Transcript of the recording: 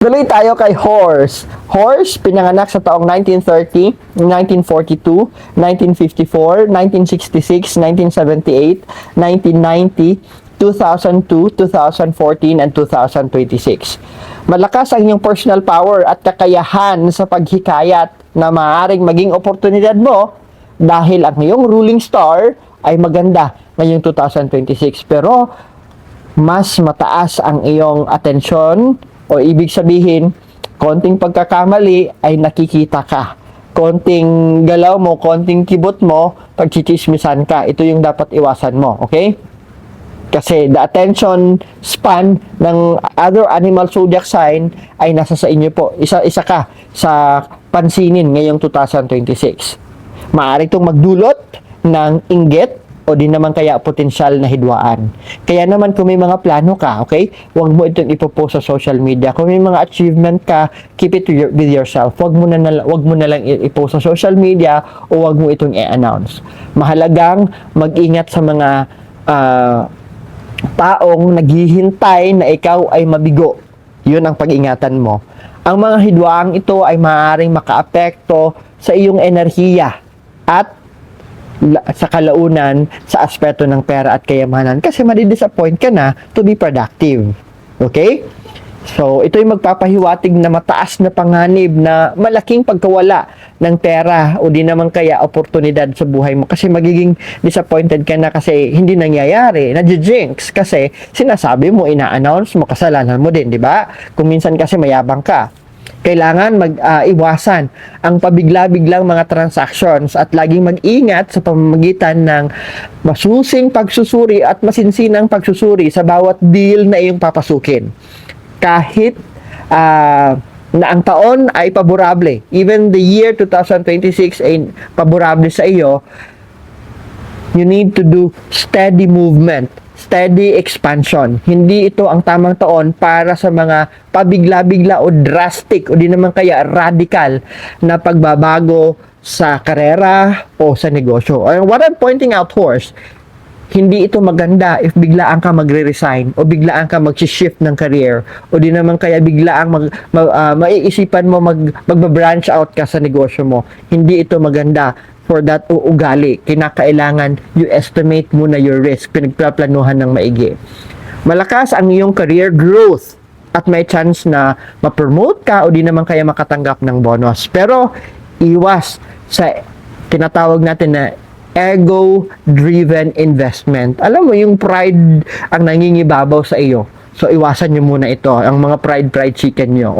Tuloy tayo kay Horse. Horse, pinanganak sa taong 1930, 1942, 1954, 1966, 1978, 1990, 2002, 2014, and 2026. Malakas ang iyong personal power at kakayahan sa paghikayat na maaaring maging oportunidad mo dahil ang iyong ruling star ay maganda ngayong 2026. Pero mas mataas ang iyong atensyon o ibig sabihin, konting pagkakamali ay nakikita ka. Konting galaw mo, konting kibot mo, pagchichismisan ka. Ito yung dapat iwasan mo, okay? Kasi the attention span ng other animal zodiac sign ay nasa sa inyo po. Isa ka sa pansinin ngayong 2026. Maaari itong magdulot ng inggit o di naman kaya potensyal na hidwaan. Kaya naman kung may mga plano ka, okay, huwag mo itong ipopost sa social media. Kung may mga achievement ka, keep it with yourself. Huwag mo na lang ipost sa social media o huwag mo itong i-announce. Mahalagang mag-ingat sa mga taong naghihintay na ikaw ay mabigo. Yun ang pag-ingatan mo. Ang mga hidwaang ito ay maaaring makaapekto sa iyong enerhiya at sa kalaunan sa aspeto ng pera at kayamanan kasi madidisappoint ka na to be productive. Okay? So, ito yung magpapahiwatig na mataas na panganib na malaking pagkawala ng pera o di naman kaya oportunidad sa buhay mo kasi magiging disappointed ka na kasi hindi nangyayari, nadjinx kasi sinasabi mo, ina-announce mo, kasalanan mo din, di ba? Kung minsan kasi mayabang ka. Kailangan iwasan ang pabigla-biglang mga transactions at laging mag-ingat sa pamamagitan ng masusing pagsusuri at masinsinang pagsusuri sa bawat deal na iyong papasukin. Kahit na ang taon ay paborable, even the year 2026 ay paborable sa iyo, you need to do steady movement, steady expansion. Hindi ito ang tamang taon para sa mga pabigla-bigla o drastic o di naman kaya radical na pagbabago sa karera o sa negosyo. And what I'm pointing out, Horse, hindi ito maganda if biglaan ka magre-resign o biglaan ka mag-shift ng career o di naman kaya biglaan maiisipan mo mag-branch out ka sa negosyo mo. Hindi ito maganda for that ugali. Kinakailangan you estimate muna your risk, pinagplaplanuhan ng maigi. Malakas ang iyong career growth at may chance na ma-promote ka o di naman kaya makatanggap ng bonus. Pero iwas sa tinatawag natin na ego-driven investment. Alam mo, yung pride ang nangingibabaw sa iyo. So, iwasan nyo muna ito, ang mga pride chicken nyo.